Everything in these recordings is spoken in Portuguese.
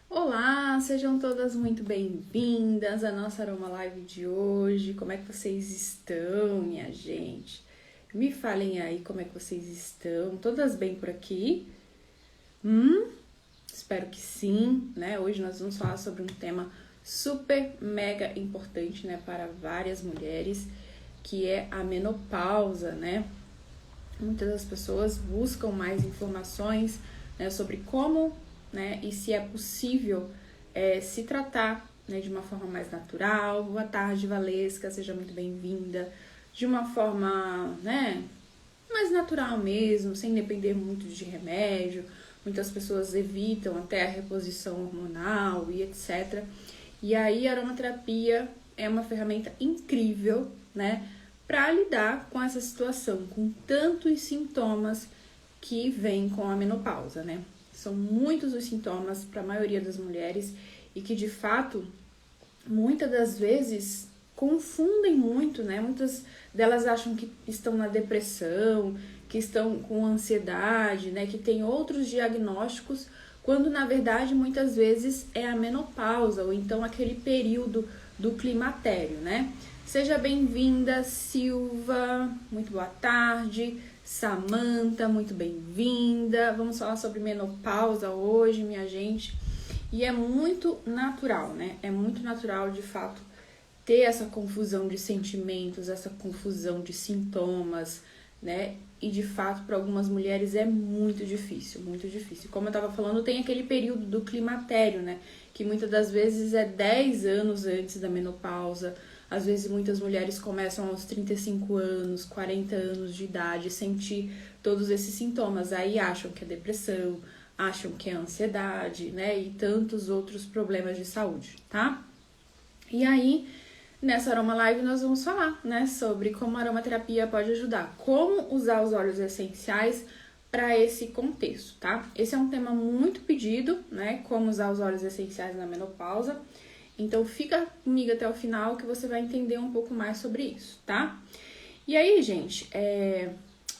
Olá, sejam todas muito bem-vindas à nossa Aroma Live de hoje. Como é que vocês estão, minha gente? Me falem aí como é que vocês estão. Todas bem por aqui? Espero que sim, né? Hoje nós vamos falar sobre um tema super mega importante, né, para várias mulheres, que é a menopausa, né? Muitas das pessoas buscam mais informações, né, sobre como, né, e se é possível se tratar, né, de uma forma mais natural. Boa tarde, Valesca, seja muito bem-vinda. De uma forma, né, mais natural mesmo, sem depender muito de remédio. Muitas pessoas evitam até a reposição hormonal e etc. E aí a aromaterapia é uma ferramenta incrível, né, para lidar com essa situação, com tantos sintomas que vêm com a menopausa, né? São muitos os sintomas para a maioria das mulheres e que, de fato, muitas das vezes confundem muito, né? Muitas delas acham que estão na depressão, que estão com ansiedade, né? Que tem outros diagnósticos, quando, na verdade, muitas vezes é a menopausa ou então aquele período do climatério, né? Seja bem-vinda, Silva, muito boa tarde. Samantha, muito bem-vinda. Vamos falar sobre menopausa hoje, minha gente. E é muito natural, né? É muito natural, de fato, ter essa confusão de sentimentos, essa confusão de sintomas, né? E, de fato, para algumas mulheres é muito difícil, muito difícil. Como eu estava falando, tem aquele período do climatério, né? Que muitas das vezes é 10 anos antes da menopausa. Às vezes muitas mulheres começam aos 35 anos, 40 anos de idade, sentir todos esses sintomas. Aí acham que é depressão, acham que é ansiedade, né? E tantos outros problemas de saúde, tá? E aí, nessa Aroma Live, nós vamos falar, né, sobre como a aromaterapia pode ajudar, como usar os óleos essenciais para esse contexto, tá? Esse é um tema muito pedido, né? Como usar os óleos essenciais na menopausa. Então, fica comigo até o final que você vai entender um pouco mais sobre isso, tá? E aí, gente,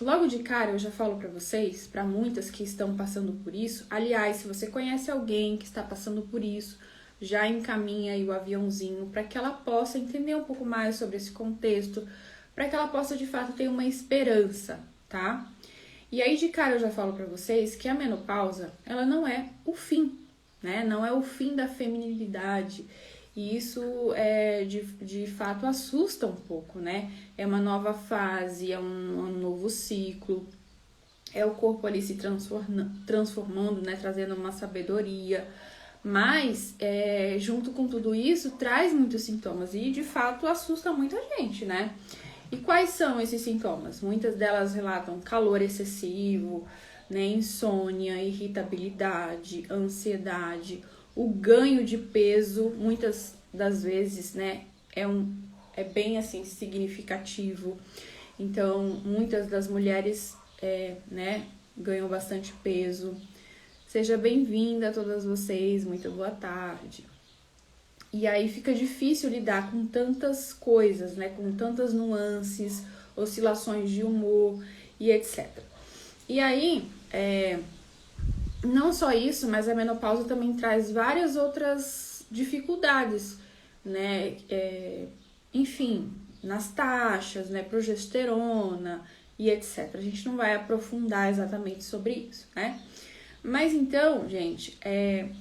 logo de cara eu já falo pra vocês, pra muitas que estão passando por isso. Aliás, se você conhece alguém que está passando por isso, já encaminha aí o aviãozinho para que ela possa entender um pouco mais sobre esse contexto, para que ela possa, de fato, ter uma esperança, tá? E aí, de cara eu já falo pra vocês que a menopausa, ela não é o fim, né? Não é o fim da feminilidade. E isso, de fato, assusta um pouco, né? É uma nova fase, é um novo ciclo. É o corpo ali se transformando, né? Trazendo uma sabedoria. Mas, junto com tudo isso, traz muitos sintomas. E, de fato, assusta muita gente, né? E quais são esses sintomas? Muitas delas relatam calor excessivo, né, insônia, irritabilidade, ansiedade, o ganho de peso, muitas das vezes, né, é bem assim significativo. Então, muitas das mulheres, né, ganham bastante peso. Seja bem-vinda a todas vocês, muito boa tarde. E aí fica difícil lidar com tantas coisas, né, com tantas nuances, oscilações de humor e etc. E aí, não só isso, mas a menopausa também traz várias outras dificuldades, né? Enfim, nas taxas, né? Progesterona e etc. A gente não vai aprofundar exatamente sobre isso, né? Mas então, gente,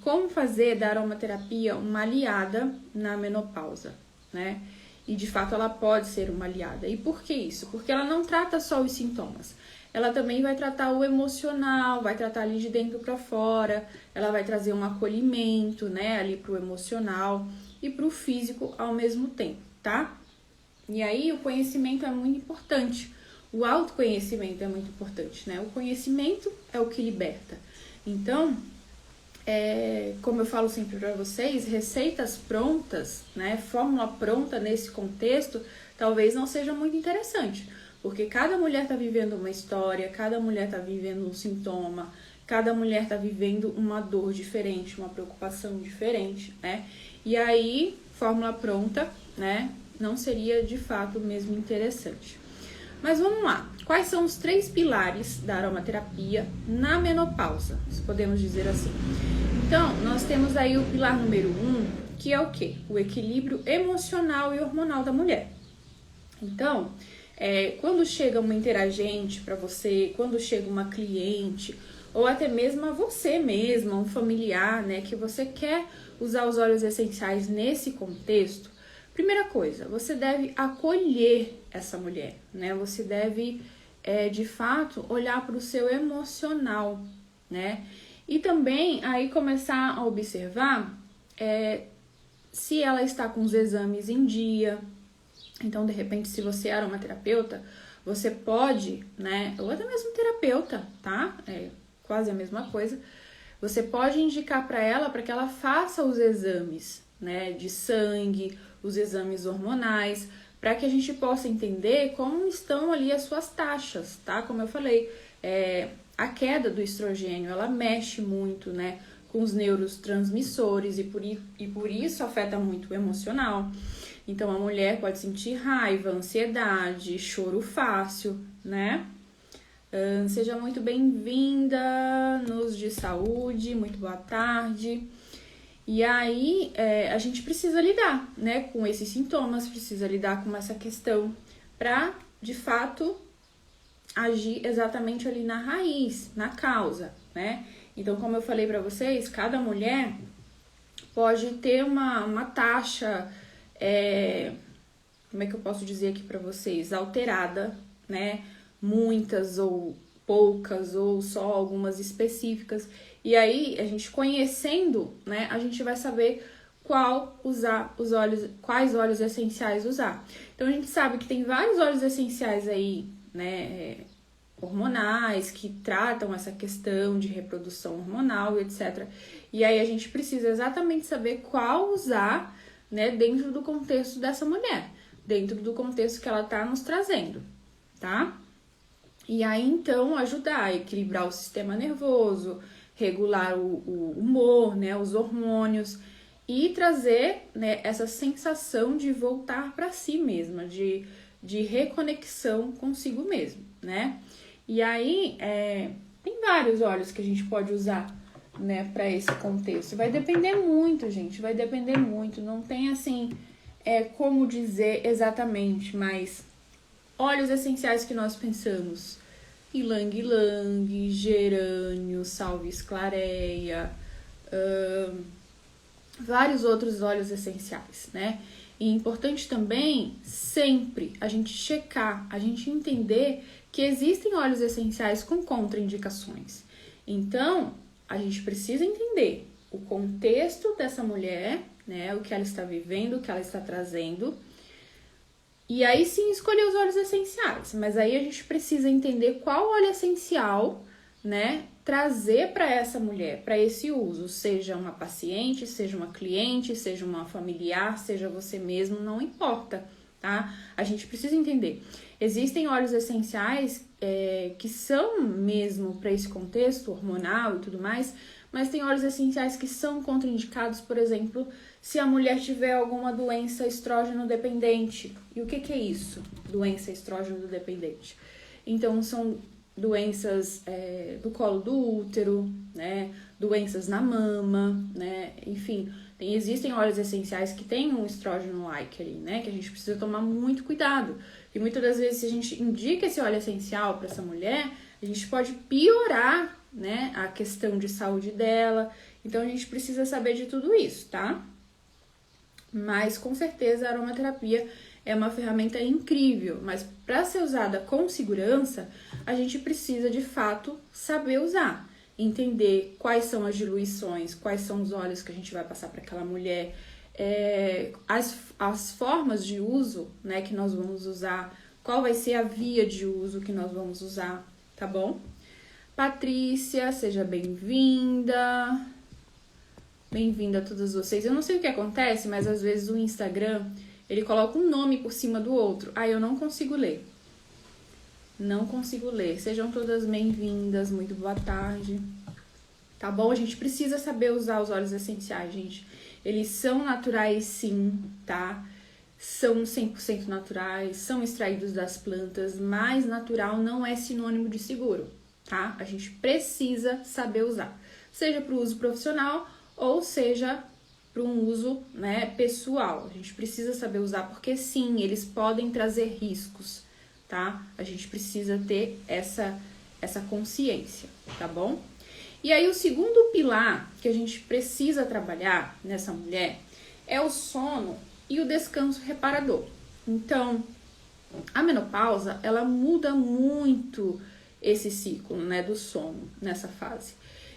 como fazer da aromaterapia uma aliada na menopausa, né? E de fato ela pode ser uma aliada. E por que isso? Porque ela não trata só os sintomas. Ela também vai tratar o emocional, vai tratar ali de dentro para fora, ela vai trazer um acolhimento, né, ali pro emocional e pro físico ao mesmo tempo, tá? E aí o conhecimento é muito importante, o autoconhecimento é muito importante, né? O conhecimento é o que liberta. Então, como eu falo sempre para vocês, receitas prontas, né, fórmula pronta nesse contexto, talvez não seja muito interessante. Porque cada mulher está vivendo uma história, cada mulher está vivendo um sintoma, cada mulher está vivendo uma dor diferente, uma preocupação diferente, né? E aí, fórmula pronta, né, não seria de fato mesmo interessante. Mas vamos lá, quais são os 3 pilares da aromaterapia na menopausa, se podemos dizer assim? Então, nós temos aí o pilar número 1, que é o quê? O equilíbrio emocional e hormonal da mulher. Então, quando chega uma interagente para você, quando chega uma cliente, ou até mesmo a você mesma, um familiar, né, que você quer usar os óleos essenciais nesse contexto, primeira coisa, você deve acolher essa mulher, né? Você deve, de fato, olhar para o seu emocional, né? E também aí começar a observar se ela está com os exames em dia. Então, de repente, se você é aromaterapeuta, você pode, né? Ou até mesmo terapeuta, tá? É quase a mesma coisa. Você pode indicar para ela para que ela faça os exames, né? De sangue, os exames hormonais, para que a gente possa entender como estão ali as suas taxas, tá? Como eu falei, a queda do estrogênio, ela mexe muito, né, com os neurotransmissores e por isso afeta muito o emocional. Então, a mulher pode sentir raiva, ansiedade, choro fácil, né? Seja muito bem-vinda nos de saúde, muito boa tarde. E aí, a gente precisa lidar, né, com esses sintomas, precisa lidar com essa questão para, de fato, agir exatamente ali na raiz, na causa, né? Então, como eu falei para vocês, cada mulher pode ter uma taxa, como é que eu posso dizer aqui para vocês, alterada, né? Muitas ou poucas ou só algumas específicas. E aí, a gente conhecendo, né, a gente vai saber quais óleos essenciais usar. Então, a gente sabe que tem vários óleos essenciais aí, né, hormonais, que tratam essa questão de reprodução hormonal, etc. E aí a gente precisa exatamente saber qual usar, né, dentro do contexto dessa mulher, dentro do contexto que ela tá nos trazendo, tá? E aí, então, ajudar a equilibrar o sistema nervoso, regular o humor, né, os hormônios, e trazer, né, essa sensação de voltar para si mesma, de reconexão consigo mesmo, né? E aí, tem vários óleos que a gente pode usar, né, para esse contexto. Vai depender muito, gente, vai depender muito. Não tem, assim, como dizer exatamente, mas óleos essenciais que nós pensamos: ylang-ylang, gerânio, salvia clareia, vários outros óleos essenciais, né? E é importante também, sempre, a gente checar, a gente entender que existem óleos essenciais com contraindicações. Então, a gente precisa entender o contexto dessa mulher, né? O que ela está vivendo, o que ela está trazendo. E aí sim escolher os óleos essenciais. Mas aí a gente precisa entender qual óleo essencial, né, trazer para essa mulher, para esse uso, seja uma paciente, seja uma cliente, seja uma familiar, seja você mesmo, não importa, tá? A gente precisa entender. Existem óleos essenciais que são mesmo para esse contexto hormonal e tudo mais, mas tem óleos essenciais que são contraindicados, por exemplo, se a mulher tiver alguma doença estrógeno dependente. E o que é isso? Doença estrógeno dependente. Então, são doenças do colo do útero, né? Doenças na mama, né? Enfim, existem óleos essenciais que têm um estrógeno-like ali, né? Que a gente precisa tomar muito cuidado. E muitas das vezes, se a gente indica esse óleo essencial para essa mulher, a gente pode piorar, né, a questão de saúde dela. Então, a gente precisa saber de tudo isso, tá? Mas, com certeza, a aromaterapia é uma ferramenta incrível, mas para ser usada com segurança, a gente precisa, de fato, saber usar, entender quais são as diluições, quais são os óleos que a gente vai passar para aquela mulher, as formas de uso, né, que nós vamos usar, qual vai ser a via de uso que nós vamos usar, tá bom? Patrícia, seja bem-vinda. Bem-vinda a todos vocês. Eu não sei o que acontece, mas às vezes o Instagram, ele coloca um nome por cima do outro. Aí eu não consigo ler. Não consigo ler. Sejam todas bem-vindas, muito boa tarde. Tá bom? A gente precisa saber usar os óleos essenciais, gente. Eles são naturais, sim, tá? São 100% naturais, são extraídos das plantas, mas natural não é sinônimo de seguro, tá? A gente precisa saber usar. Seja para o uso profissional ou seja, para um uso, né, pessoal. A gente precisa saber usar porque sim, eles podem trazer riscos, tá? A gente precisa ter essa consciência, tá bom? E aí o segundo pilar que a gente precisa trabalhar nessa mulher é o sono e o descanso reparador. Então, a menopausa, ela muda muito esse ciclo, né, do sono nessa fase.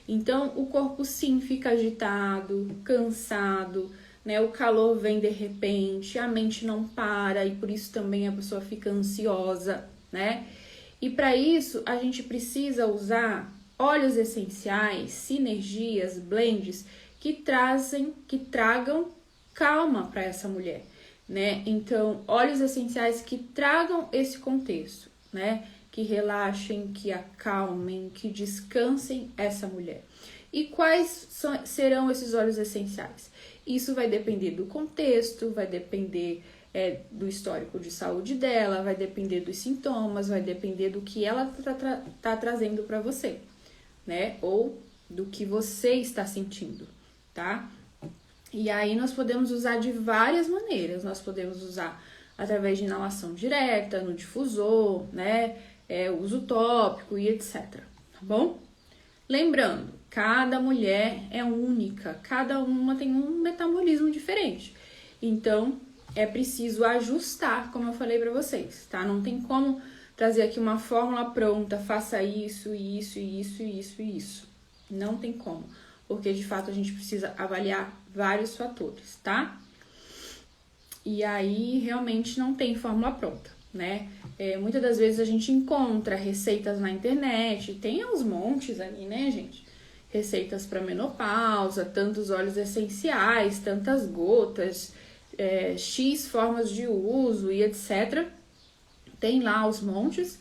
Então, o corpo sim fica agitado, cansado, né, o calor vem de repente, a mente não para e por isso também a pessoa fica ansiosa, né? E para isso, a gente precisa usar óleos essenciais, sinergias, blends que tragam calma para essa mulher, né? Então, óleos essenciais que tragam esse contexto, né? Que relaxem, que acalmem, que descansem essa mulher. E quais serão esses óleos essenciais? Isso vai depender do contexto, vai depender do histórico de saúde dela, vai depender dos sintomas, vai depender do que ela tá trazendo para você, né? Ou do que você está sentindo, tá? E aí nós podemos usar de várias maneiras. Nós podemos usar através de inalação direta, no difusor, né? Uso tópico e etc. Tá bom? Lembrando, cada mulher é única, cada uma tem um metabolismo diferente. Então, é preciso ajustar, como eu falei para vocês, tá? Não tem como trazer aqui uma fórmula pronta, faça isso, isso, isso, isso e isso. Não tem como, porque de fato a gente precisa avaliar vários fatores, tá? E aí realmente não tem fórmula pronta, né? Muitas das vezes a gente encontra receitas na internet, tem uns montes ali, né, gente? Receitas para menopausa, tantos óleos essenciais, tantas gotas, X formas de uso e etc. Tem lá os montes.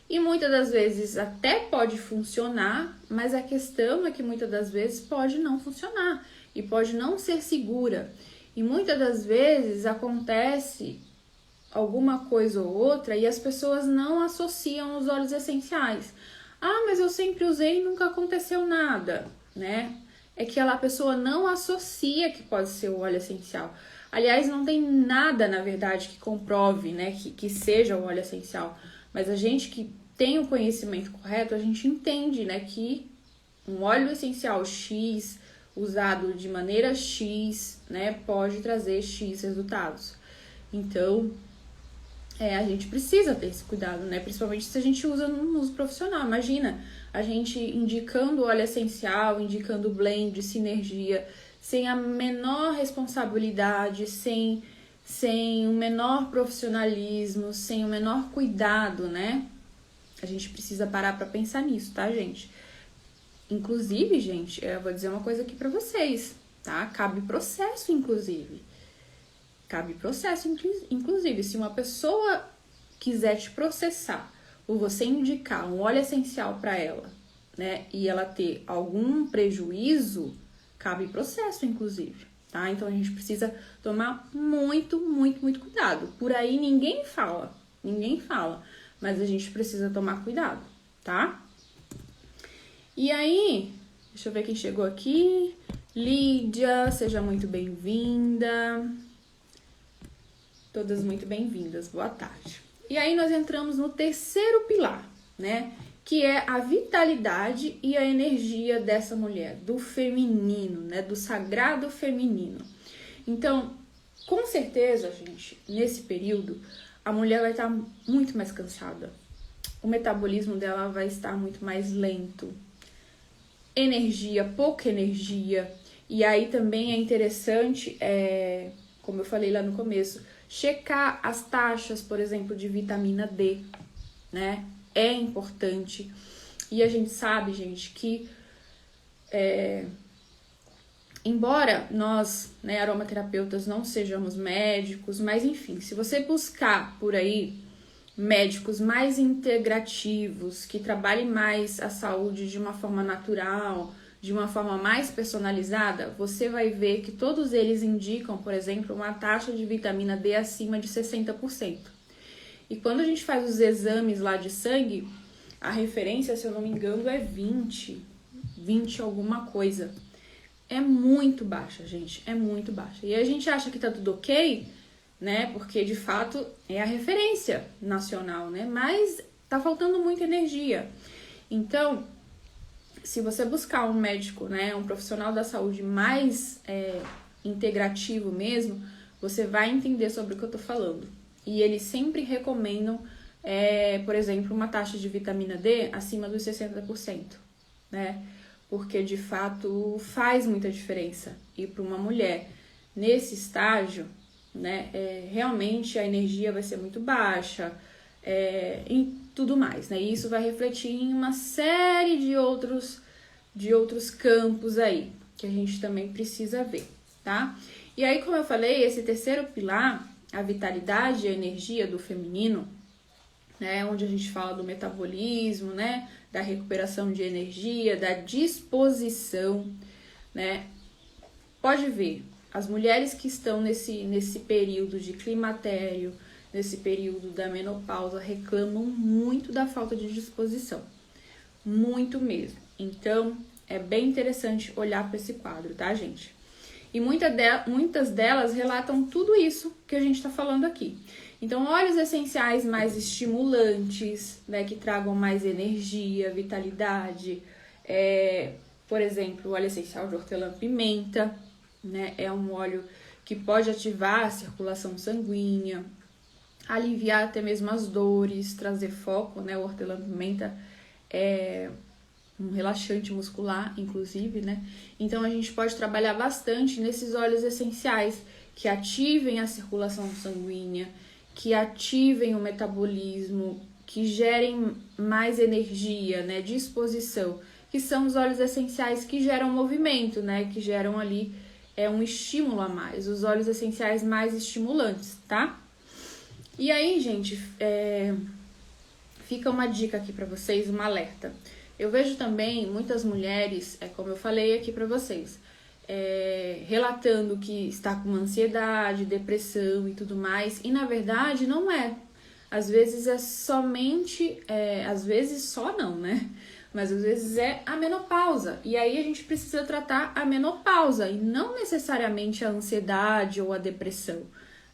E muitas das vezes até pode funcionar, mas a questão é que muitas das vezes pode não funcionar e pode não ser segura. E muitas das vezes acontece alguma coisa ou outra e as pessoas não associam os óleos essenciais. Ah, mas eu sempre usei e nunca aconteceu nada, né? É que a pessoa não associa que pode ser o óleo essencial. Aliás, não tem nada, na verdade, que comprove, né, que seja o óleo essencial. Mas a gente que tem o conhecimento correto, a gente entende, né, que um óleo essencial X, usado de maneira X, né, pode trazer X resultados. Então, a gente precisa ter esse cuidado, né, principalmente se a gente usa no uso profissional. Imagina, a gente indicando óleo essencial, indicando blend, sinergia, sem a menor responsabilidade, sem o menor profissionalismo, sem o menor cuidado, né? A gente precisa parar pra pensar nisso, tá, gente? Inclusive, gente, eu vou dizer uma coisa aqui pra vocês, tá? Cabe processo, inclusive. Cabe processo, inclusive. Se uma pessoa quiser te processar ou você indicar um óleo essencial pra ela, né? E ela ter algum prejuízo, cabe processo, inclusive. Tá? Então, a gente precisa tomar muito, muito, muito cuidado. Por aí ninguém fala, mas a gente precisa tomar cuidado, tá? E aí, deixa eu ver quem chegou aqui. Lídia, seja muito bem-vinda. Todas muito bem-vindas, boa tarde. E aí, nós entramos no terceiro pilar, né? Que é a vitalidade e a energia dessa mulher, do feminino, né, do sagrado feminino. Então, com certeza, gente, nesse período, a mulher vai estar muito mais cansada. O metabolismo dela vai estar muito mais lento. Pouca energia. E aí também é interessante, como eu falei lá no começo, checar as taxas, por exemplo, de vitamina D, né? É importante. E a gente sabe, gente, que embora nós, né, aromaterapeutas, não sejamos médicos, mas enfim, se você buscar por aí médicos mais integrativos, que trabalhem mais a saúde de uma forma natural, de uma forma mais personalizada, você vai ver que todos eles indicam, por exemplo, uma taxa de vitamina D acima de 60%. E quando a gente faz os exames lá de sangue, a referência, se eu não me engano, é 20 alguma coisa. é muito baixa, gente, é muito baixa. E a gente acha que tá tudo ok, né? Porque de fato é a referência nacional, né? Mas tá faltando muita energia. Então, se você buscar um médico, né, um profissional da saúde mais integrativo mesmo, você vai entender sobre o que eu tô falando. E eles sempre recomendam, por exemplo, uma taxa de vitamina D acima dos 60%, né? Porque de fato faz muita diferença. E para uma mulher nesse estágio, né, realmente a energia vai ser muito baixa, e tudo mais, né? E isso vai refletir em uma série de outros campos aí, que a gente também precisa ver, tá? E aí, como eu falei, esse terceiro pilar, a vitalidade e a energia do feminino, né, onde a gente fala do metabolismo, né, da recuperação de energia, da disposição, né? Pode ver, as mulheres que estão nesse período de climatério, nesse período da menopausa, reclamam muito da falta de disposição, muito mesmo. Então, é bem interessante olhar para esse quadro, tá, gente? E muitas delas relatam tudo isso que a gente está falando aqui. Então, óleos essenciais mais estimulantes, né, que tragam mais energia, vitalidade. Por exemplo, o óleo essencial de hortelã-pimenta, né, é um óleo que pode ativar a circulação sanguínea, aliviar até mesmo as dores, trazer foco, né? O hortelã-pimenta é um relaxante muscular, inclusive, né? Então, a gente pode trabalhar bastante nesses óleos essenciais que ativem a circulação sanguínea, que ativem o metabolismo, que gerem mais energia, né? Disposição, que são os óleos essenciais que geram movimento, né? Que geram ali um estímulo a mais, os óleos essenciais mais estimulantes, tá? E aí, gente, fica uma dica aqui pra vocês, um alerta. Eu vejo também muitas mulheres, como eu falei aqui pra vocês, relatando que está com ansiedade, depressão e tudo mais, e na verdade não é. Às vezes é somente, às vezes só não, né? Mas às vezes é a menopausa. E aí a gente precisa tratar a menopausa e não necessariamente a ansiedade ou a depressão,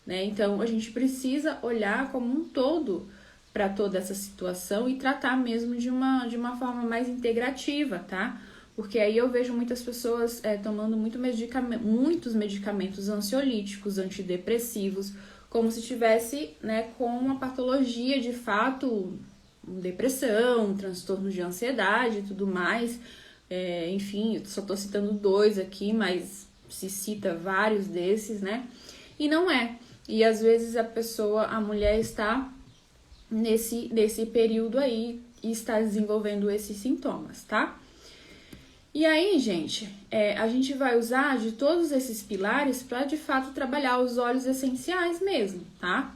né? Então a gente precisa olhar como um todo para toda essa situação e tratar mesmo de uma forma mais integrativa, tá? Porque aí eu vejo muitas pessoas tomando muitos medicamentos ansiolíticos, antidepressivos, como se tivesse, né, com uma patologia de fato, depressão, transtorno de ansiedade e tudo mais. Enfim, eu só tô citando 2 aqui, mas se cita vários desses, né? E não é. E às vezes a mulher está nesse período aí e está desenvolvendo esses sintomas, tá? E aí, gente, a gente vai usar de todos esses pilares para de fato trabalhar os óleos essenciais mesmo, tá?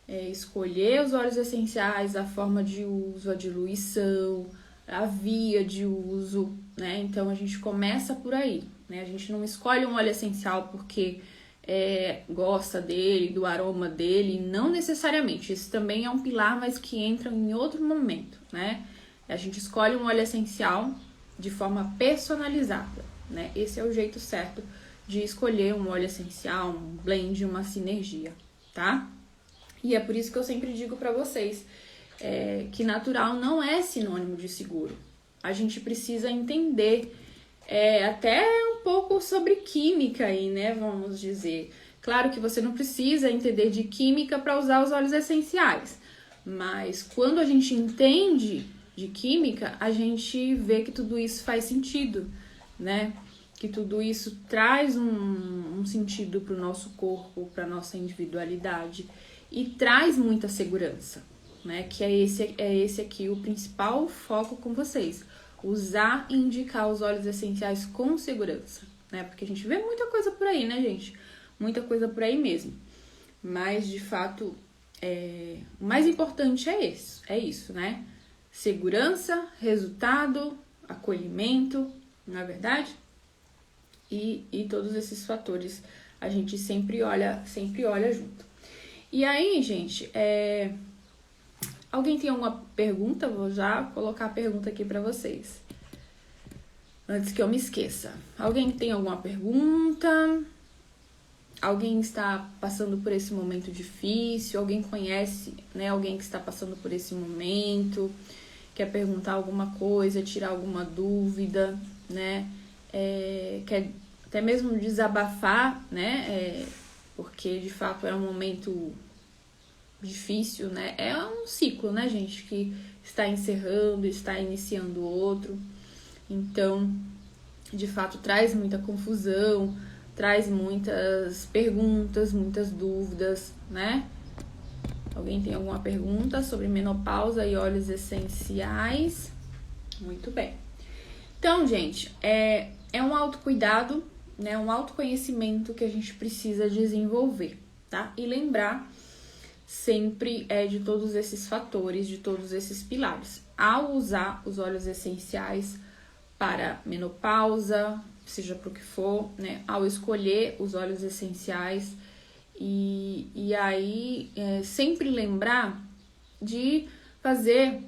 Escolher os óleos essenciais, a forma de uso, a diluição, a via de uso, né? Então a gente começa por aí, né? A gente não escolhe um óleo essencial porque gosta dele, do aroma dele, não necessariamente. Isso também é um pilar, mas que entra em outro momento, né? A gente escolhe um óleo essencial de forma personalizada, né? Esse é o jeito certo de escolher um óleo essencial, um blend, uma sinergia, tá? E é por isso que eu sempre digo pra vocês que natural não é sinônimo de seguro. A gente precisa entender até um pouco sobre química aí, né? Vamos dizer. Claro que você não precisa entender de química para usar os óleos essenciais, mas quando a gente entende de química, a gente vê que tudo isso faz sentido, né? Que tudo isso traz um sentido para o nosso corpo, para nossa individualidade e traz muita segurança, né? Que é esse aqui o principal foco com vocês. Usar e indicar os óleos essenciais com segurança, né? Porque a gente vê muita coisa por aí, né, gente? Muita coisa por aí mesmo. Mas, de fato, o mais importante é isso, né? Segurança, resultado, acolhimento, não é verdade? E todos esses fatores a gente sempre olha junto. E aí, gente, alguém tem alguma pergunta? Vou já colocar a pergunta aqui para vocês. Antes que eu me esqueça. Alguém tem alguma pergunta? Alguém está passando por esse momento difícil? Alguém conhece, né, alguém que está passando por esse momento? Quer perguntar alguma coisa, tirar alguma dúvida, né? Quer até mesmo desabafar, né? Porque de fato é um momento difícil, né? É um ciclo, né, gente, que está encerrando, está iniciando outro. Então, de fato, traz muita confusão, traz muitas perguntas, muitas dúvidas, né? Alguém tem alguma pergunta sobre menopausa e óleos essenciais? Muito bem. Então, gente, é um autocuidado, né? Um autoconhecimento que a gente precisa desenvolver, tá? E lembrar sempre de todos esses fatores, de todos esses pilares. Ao usar os óleos essenciais para menopausa, seja para o que for, né? Ao escolher os óleos essenciais e aí sempre lembrar de fazer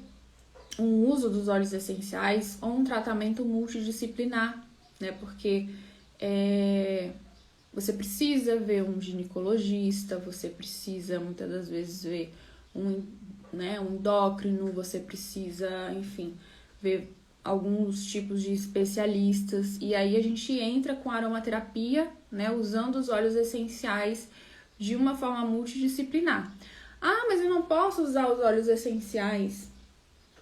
um uso dos óleos essenciais ou um tratamento multidisciplinar, né? Porque você precisa ver um ginecologista, você precisa muitas das vezes ver um endócrino, você precisa, enfim, ver alguns tipos de especialistas. E aí a gente entra com a aromaterapia, né, usando os óleos essenciais de uma forma multidisciplinar. Ah, mas eu não posso usar os óleos essenciais,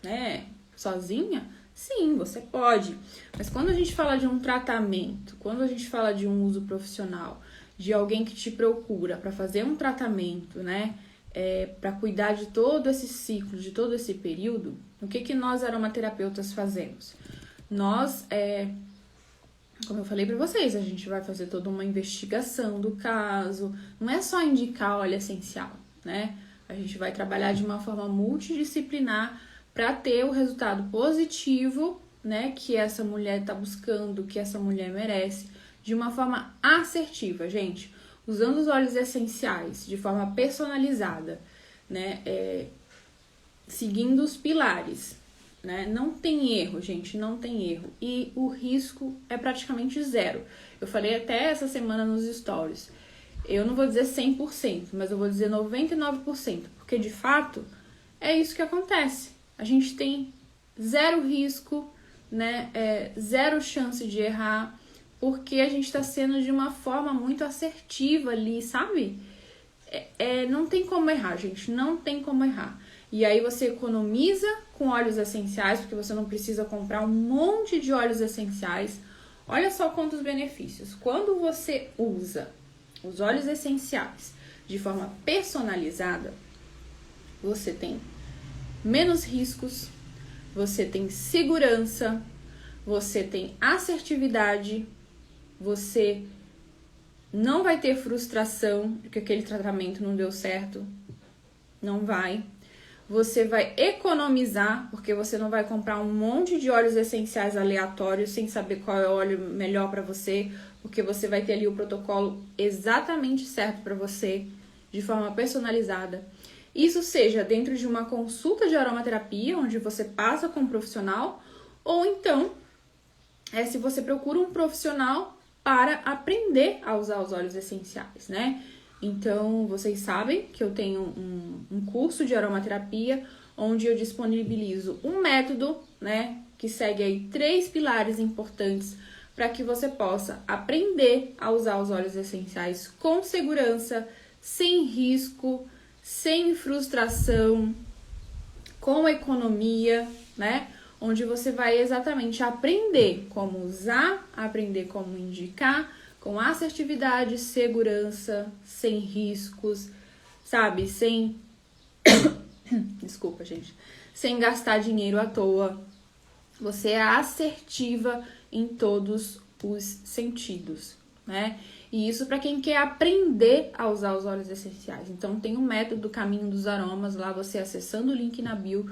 né, sozinha? Sim, você pode. Mas quando a gente fala de um tratamento, quando a gente fala de um uso profissional, de alguém que te procura para fazer um tratamento, né, para cuidar de todo esse ciclo, de todo esse período, o que nós aromaterapeutas fazemos? Nós, como eu falei para vocês, a gente vai fazer toda uma investigação do caso, não é só indicar óleo essencial, né? A gente vai trabalhar de uma forma multidisciplinar para ter o resultado positivo, né, que essa mulher está buscando, que essa mulher merece, de uma forma assertiva, gente. Usando os óleos essenciais de forma personalizada, né, seguindo os pilares, né, não tem erro, gente, não tem erro. E o risco é praticamente zero. Eu falei até essa semana nos stories. Eu não vou dizer 100%, mas eu vou dizer 99%, porque de fato é isso que acontece. A gente tem zero risco, né, zero chance de errar, porque a gente está sendo de uma forma muito assertiva ali, sabe? Não tem como errar, gente, não tem como errar. E aí você economiza com óleos essenciais, porque você não precisa comprar um monte de óleos essenciais. Olha só quantos benefícios. Quando você usa os óleos essenciais de forma personalizada, você tem menos riscos, você tem segurança, você tem assertividade, você não vai ter frustração de que aquele tratamento não deu certo, não vai. Você vai economizar, porque você não vai comprar um monte de óleos essenciais aleatórios sem saber qual é o óleo melhor para você, porque você vai ter ali o protocolo exatamente certo para você, de forma personalizada. Isso seja dentro de uma consulta de aromaterapia, onde você passa com um profissional, ou então, se você procura um profissional para aprender a usar os óleos essenciais, né? Então, vocês sabem que eu tenho um curso de aromaterapia, onde eu disponibilizo um método, né, que segue aí 3 pilares importantes para que você possa aprender a usar os óleos essenciais com segurança, sem risco, sem frustração, com economia, né? Onde você vai exatamente aprender como usar, aprender como indicar, com assertividade, segurança, sem riscos, sabe? Sem... Desculpa, gente. Sem gastar dinheiro à toa. Você é assertiva em todos os sentidos, né? E isso para quem quer aprender a usar os óleos essenciais. Então, tem o método Caminho dos Aromas, lá você acessando o link na bio,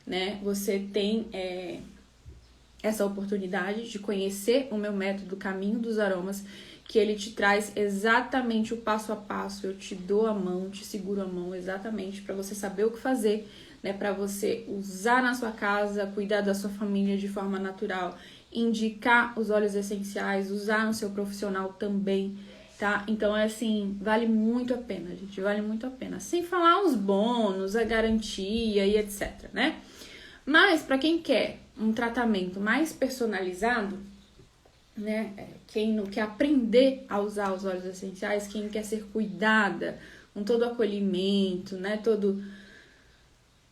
né? Você tem essa oportunidade de conhecer o meu método Caminho dos Aromas, que ele te traz exatamente o passo a passo. Eu te dou a mão, te seguro a mão exatamente para você saber o que fazer, né? Para você usar na sua casa, cuidar da sua família de forma natural indicar os óleos essenciais, usar no seu profissional também, tá? Então, é assim, vale muito a pena, gente, vale muito a pena. Sem falar os bônus, a garantia e etc, né? Mas, para quem quer um tratamento mais personalizado, né? Quem não quer aprender a usar os óleos essenciais, quem quer ser cuidada, com todo o acolhimento, né? Todo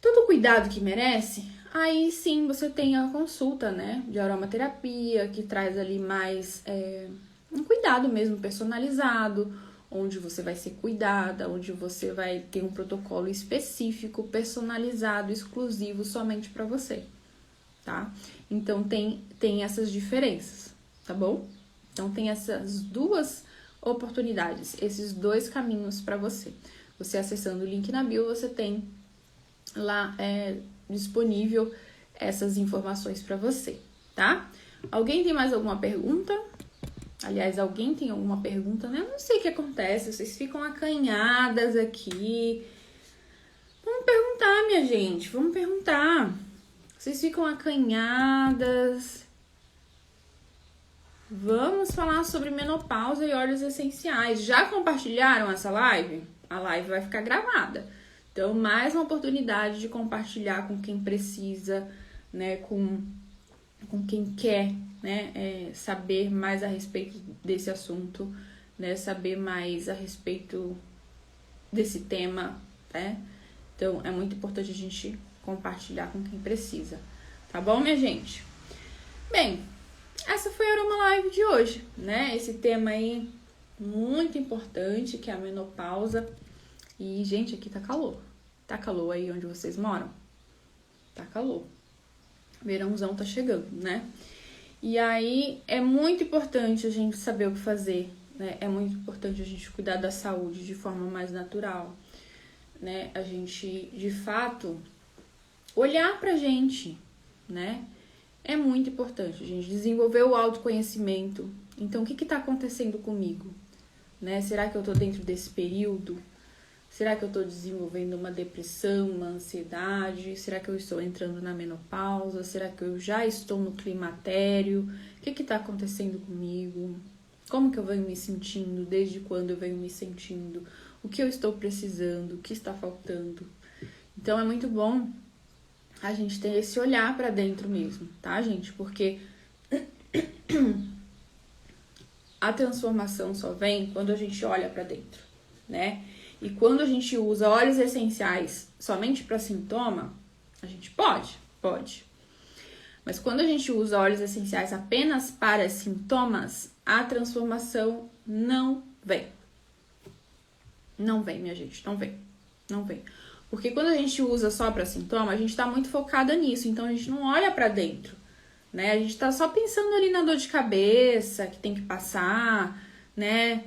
o cuidado que merece, aí sim você tem a consulta, né? De aromaterapia, que traz ali mais um cuidado mesmo personalizado, onde você vai ser cuidada, onde você vai ter um protocolo específico, personalizado, exclusivo somente para você, tá? Então tem essas diferenças, tá bom? Então tem essas duas oportunidades, esses dois caminhos para você. Você acessando o link na bio, você tem lá disponível essas informações para você, tá? Alguém tem mais alguma pergunta? Aliás, alguém tem alguma pergunta, né? Eu não sei o que acontece, vocês ficam acanhadas aqui. Vamos perguntar, minha gente, vamos perguntar. Vocês ficam acanhadas. Vamos falar sobre menopausa e óleos essenciais. Já compartilharam essa live? A live vai ficar gravada. Então, mais uma oportunidade de compartilhar com quem precisa, né? Com quem quer, né? Saber mais a respeito desse assunto, né? Saber mais a respeito desse tema, né? Então, é muito importante a gente compartilhar com quem precisa. Tá bom, minha gente? Bem, essa foi a Aroma Live de hoje, né? Esse tema aí muito importante, que é a menopausa. E, gente, aqui tá calor. Tá calor aí onde vocês moram? Tá calor. Verãozão tá chegando, né? E aí, é muito importante a gente saber o que fazer, né? É muito importante a gente cuidar da saúde de forma mais natural, né? A gente, de fato, olhar pra gente, né? É muito importante, gente, desenvolver o autoconhecimento. Então, o que tá acontecendo comigo? Né? Será que eu tô dentro desse período? Será que eu tô desenvolvendo uma depressão, uma ansiedade? Será que eu estou entrando na menopausa? Será que eu já estou no climatério? O que tá acontecendo comigo? Como que eu venho me sentindo? Desde quando eu venho me sentindo? O que eu estou precisando? O que está faltando? Então, é muito bom a gente ter esse olhar pra dentro mesmo, tá, gente? Porque a transformação só vem quando a gente olha pra dentro, né? E quando a gente usa óleos essenciais somente para sintoma, a gente pode. Mas quando a gente usa óleos essenciais apenas para sintomas, a transformação não vem. Não vem, minha gente, não vem. Porque quando a gente usa só para sintoma, a gente tá muito focada nisso, então a gente não olha para dentro, né? A gente tá só pensando ali na dor de cabeça que tem que passar, né?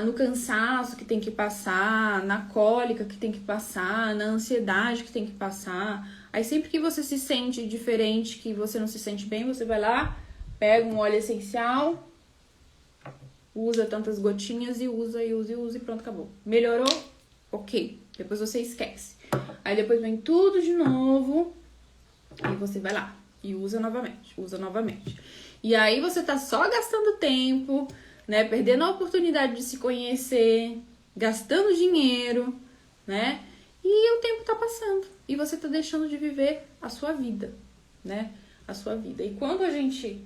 No cansaço que tem que passar, na cólica que tem que passar, na ansiedade que tem que passar. Aí sempre que você se sente diferente, que você não se sente bem, você vai lá, pega um óleo essencial, usa tantas gotinhas e usa e pronto, acabou. Melhorou? Ok. Depois você esquece. Aí depois vem tudo de novo e você vai lá e usa novamente. E aí você tá só gastando tempo, né? Perdendo a oportunidade de se conhecer, gastando dinheiro, né? E o tempo tá passando. E você tá deixando de viver a sua vida, né? A sua vida. E quando a gente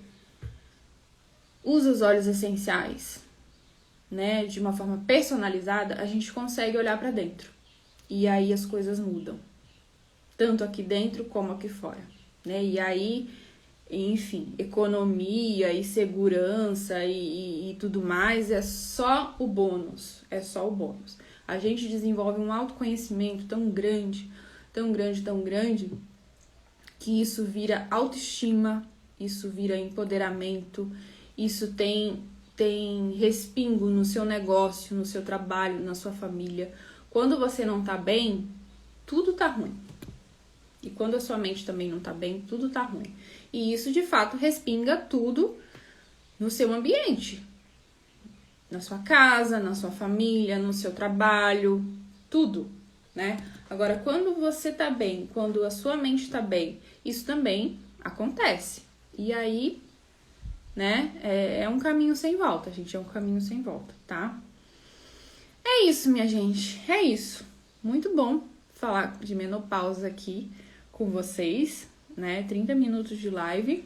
usa os óleos essenciais, né? De uma forma personalizada, a gente consegue olhar pra dentro. E aí as coisas mudam. Tanto aqui dentro como aqui fora, né? E aí, enfim, economia e segurança e tudo mais é só o bônus. A gente desenvolve um autoconhecimento tão grande, que isso vira autoestima, isso vira empoderamento, isso tem respingo no seu negócio, no seu trabalho, na sua família. Quando você não tá bem, tudo tá ruim. E quando a sua mente também não tá bem, tudo tá ruim. E isso, de fato, respinga tudo no seu ambiente. Na sua casa, na sua família, no seu trabalho, tudo, né? Agora, quando você tá bem, quando a sua mente tá bem, isso também acontece. E aí, né, é um caminho sem volta, gente, é um caminho sem volta, tá? É isso, minha gente, é isso. Muito bom falar de menopausa aqui com vocês, né, 30 minutos de live.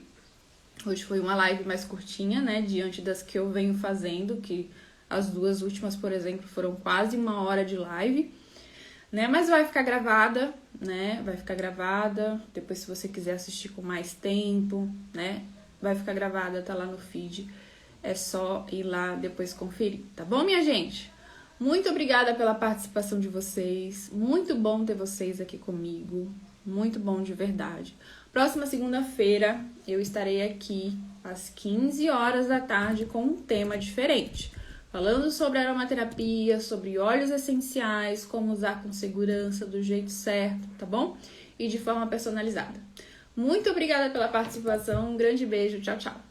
Hoje foi uma live mais curtinha, né, diante das que eu venho fazendo, que as duas últimas, por exemplo, foram quase 1 hora de live, né, mas vai ficar gravada, né, vai ficar gravada, depois se você quiser assistir com mais tempo, né, vai ficar gravada, tá lá no feed, é só ir lá depois conferir, tá bom, minha gente? Muito obrigada pela participação de vocês, muito bom ter vocês aqui comigo, muito bom de verdade. Próxima segunda-feira eu estarei aqui às 15 horas da tarde com um tema diferente. Falando sobre aromaterapia, sobre óleos essenciais, como usar com segurança, do jeito certo, tá bom? E de forma personalizada. Muito obrigada pela participação, um grande beijo, tchau, tchau.